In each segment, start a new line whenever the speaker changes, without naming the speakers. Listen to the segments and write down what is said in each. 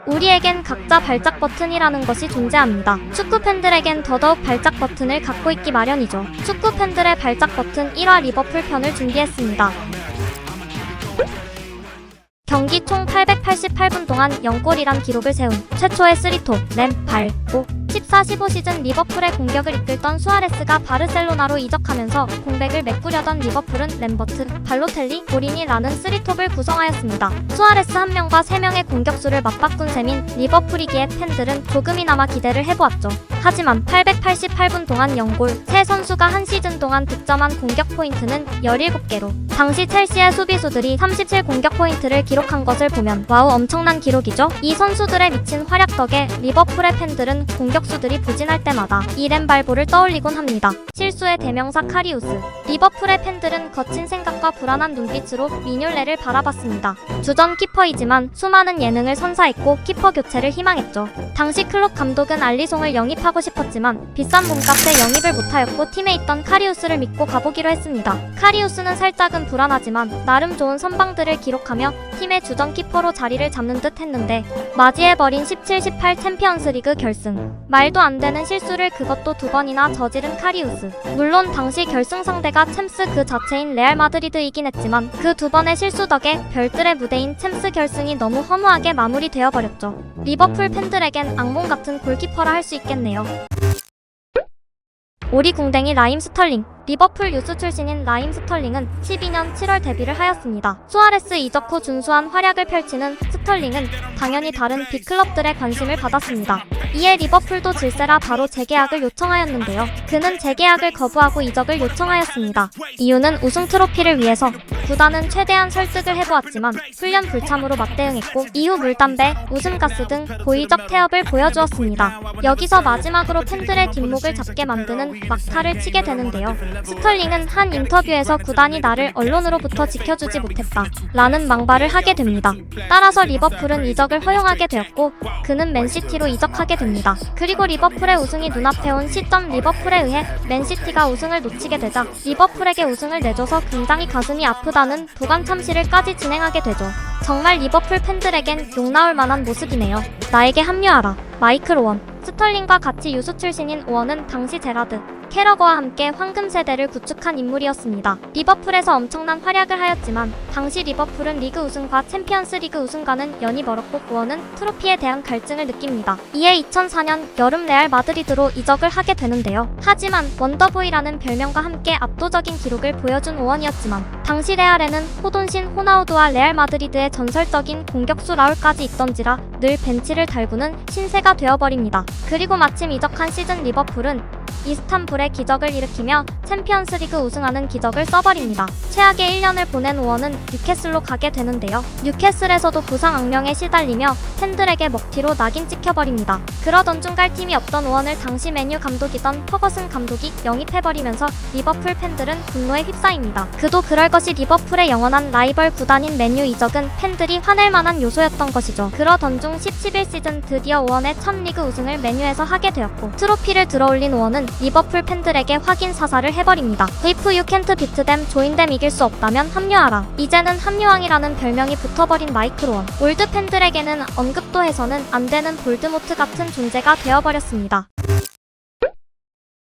우리에겐 각자 발작 버튼이라는 것이 존재합니다. 축구 팬들에겐 더더욱 발작 버튼을 갖고 있기 마련이죠. 축구 팬들의 발작 버튼 1화 리버풀 편을 준비했습니다. 경기 총 888분 동안 0골이란 기록을 세운 최초의 3톱, 램, 발, 오 14-15 시즌 리버풀의 공격을 이끌던 수아레스가 바르셀로나로 이적하면서 공백을 메꾸려던 리버풀은 램버트, 발로텔리, 보리니라는 3톱을 구성하였습니다. 수아레스 1명과 3명의 공격수를 맞바꾼 셈인 리버풀이기에 팬들은 조금이나마 기대를 해보았죠. 하지만 888분 동안 0골, 세 선수가 한 시즌 동안 득점한 공격 포인트는 17개로 당시 첼시의 수비수들이 37 공격 포인트를 기록한 것을 보면 와우 엄청난 기록이죠. 이 선수들의 미친 활약 덕에 리버풀의 팬들은 공격수들이 부진할 때마다 이렘 발보를 떠올리곤 합니다. 실수의 대명사 카리우스. 리버풀의 팬들은 거친 생각과 불안한 눈빛으로 미뇰레를 바라봤습니다. 주전 키퍼이지만 수많은 예능을 선사했고 키퍼 교체를 희망했죠. 당시 클롭 감독은 알리송을 영입하고 싶었지만 비싼 몸값에 영입을 못하였고 팀에 있던 카리우스를 믿고 가보기로 했습니다. 카리우스는 살짝은 불안하지만 나름 좋은 선방들을 기록하며 팀의 주전 키퍼로 자리를 잡는 듯 했는데 맞이해버린 17-18 챔피언스리그 결승. 말도 안 되는 실수를 그것도 2번이나 저지른 카리우스. 물론 당시 결승 상대가 챔스 그 자체인 레알 마드리드이긴 했지만 그 2번의 실수 덕에 별들의 무대인 챔스 결승이 너무 허무하게 마무리되어버렸죠. 리버풀 팬들에겐 악몽 같은 골키퍼라 할 수 있겠네요. 오리궁뎅이 라임 스털링. 리버풀 유스 출신인 라임 스털링은 12년 7월 데뷔를 하였습니다. 수아레스 이적 후 준수한 활약을 펼치는 스털링은 당연히 다른 빅클럽들의 관심을 받았습니다. 이에 리버풀도 질세라 바로 재계약을 요청하였는데요. 그는 재계약을 거부하고 이적을 요청하였습니다. 이유는 우승 트로피를 위해서. 구단은 최대한 설득을 해보았지만 훈련 불참으로 맞대응했고 이후 물담배, 웃음가스 등 고의적 태업을 보여주었습니다. 여기서 마지막으로 팬들의 뒷목을 잡게 만드는 막타를 치게 되는데요. 스털링은 한 인터뷰에서 구단이 나를 언론으로부터 지켜주지 못했다 라는 망발을 하게 됩니다. 따라서 리버풀은 이적을 허용하게 되었고 그는 맨시티로 이적하게 됩니다. 그리고 리버풀의 우승이 눈앞에 온 시점 리버풀에 의해 맨시티가 우승을 놓치게 되자 리버풀에게 우승을 내줘서 굉장히 가슴이 아프다는 도감 참시를까지 진행하게 되죠. 정말 리버풀 팬들에겐 욕 나올 만한 모습이네요. 나에게 합류하라. 마이클 오원. 스털링과 같이 유수 출신인 오원은 당시 제라드, 캐러거와 함께 황금 세대를 구축한 인물이었습니다. 리버풀에서 엄청난 활약을 하였지만 당시 리버풀은 리그 우승과 챔피언스 리그 우승과는 연이 멀었고 오원은 트로피에 대한 갈증을 느낍니다. 이에 2004년 여름 레알 마드리드로 이적을 하게 되는데요. 하지만 원더보이라는 별명과 함께 압도적인 기록을 보여준 오원이었지만 당시 레알에는 호돈신 호나우두와 레알 마드리드의 전설적인 공격수 라울까지 있던지라 늘 벤치를 달구는 신세가 되어버립니다. 그리고 마침 이적한 시즌 리버풀은 이스탄불의 기적을 일으키며 챔피언스리그 우승하는 기적을 써버립니다. 최악의 1년을 보낸 오원은 뉴캐슬로 가게 되는데요. 뉴캐슬에서도 부상 악명에 시달리며 팬들에게 먹튀로 낙인 찍혀버립니다. 그러던 중 갈 팀이 없던 오원을 당시 메뉴 감독이던 퍼거슨 감독이 영입해버리면서 리버풀 팬들은 분노에 휩싸입니다. 그도 그럴 것이 리버풀의 영원한 라이벌 구단인 맨유 이적은 팬들이 화낼 만한 요소였던 것이죠. 그러던 중 10-11 시즌 드디어 오원의 첫 리그 우승을 맨유에서 하게 되었고 트로피를 들어올린 오원은 리버풀 팬들에게 확인 사살을 해버립니다. If you can't beat them, join them. 이길 수 없다면 합류하라. 이제는 합류왕이라는 별명이 붙어버린 마이클 오원. 올드 팬들에게는 언급도 해서는 안 되는 볼드모트 같은 존재가 되어버렸습니다.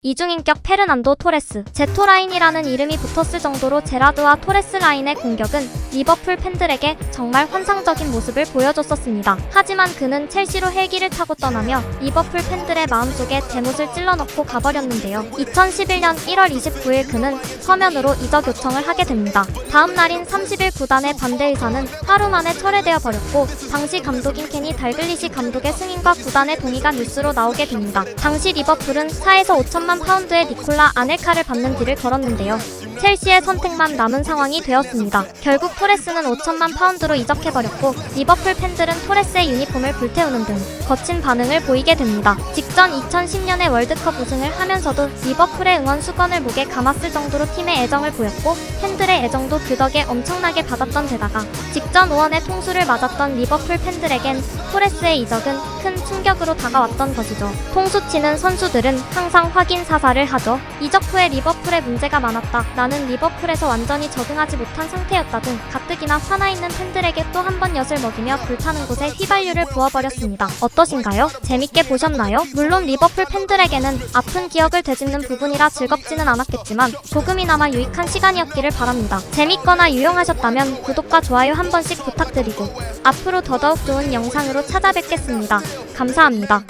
이중인격 페르난도 토레스. 제토라인이라는 이름이 붙었을 정도로 제라드와 토레스 라인의 공격은 리버풀 팬들에게 정말 환상적인 모습을 보여줬었습니다. 하지만 그는 첼시로 헬기를 타고 떠나며 리버풀 팬들의 마음속에 대못을 찔러넣고 가버렸는데요. 2011년 1월 29일 그는 서면으로 이적 요청을 하게 됩니다. 다음 날인 30일 구단의 반대 의사는 하루 만에 철회되어 버렸고 당시 감독인 케니 달글리시 감독의 승인과 구단의 동의가 뉴스로 나오게 됩니다. 당시 리버풀은 4에서 5천만 파운드의 니콜라 아넬카를 받는 길을 걸었는데요. 첼시의 선택만 남은 상황이 되었습니다. 결국 토레스는 5천만 파운드로 이적해버렸고 리버풀 팬들은 토레스의 유니폼을 불태우는 등 거친 반응을 보이게 됩니다. 직전 2010년에 월드컵 우승을 하면서도 리버풀의 응원 수건을 목에 감았을 정도로 팀에 애정을 보였고 팬들의 애정도 그 덕에 엄청나게 받았던 데다가 직전 오원의 통수를 맞았던 리버풀 팬들에겐 토레스의 이적은 큰 충격으로 다가왔던 것이죠. 통수 치는 선수들은 항상 확인 사살을 하죠. 이적 후에 리버풀에 문제가 많았다 라는 나는 리버풀에서 완전히 적응하지 못한 상태였다 등 가뜩이나 화나 있는 팬들에게 또 한 번 엿을 먹이며 불타는 곳에 휘발유를 부어버렸습니다. 어떠신가요? 재밌게 보셨나요? 물론 리버풀 팬들에게는 아픈 기억을 되짚는 부분이라 즐겁지는 않았겠지만 조금이나마 유익한 시간이었기를 바랍니다. 재밌거나 유용하셨다면 구독과 좋아요 한 번씩 부탁드리고 앞으로 더더욱 좋은 영상으로 찾아뵙겠습니다. 감사합니다.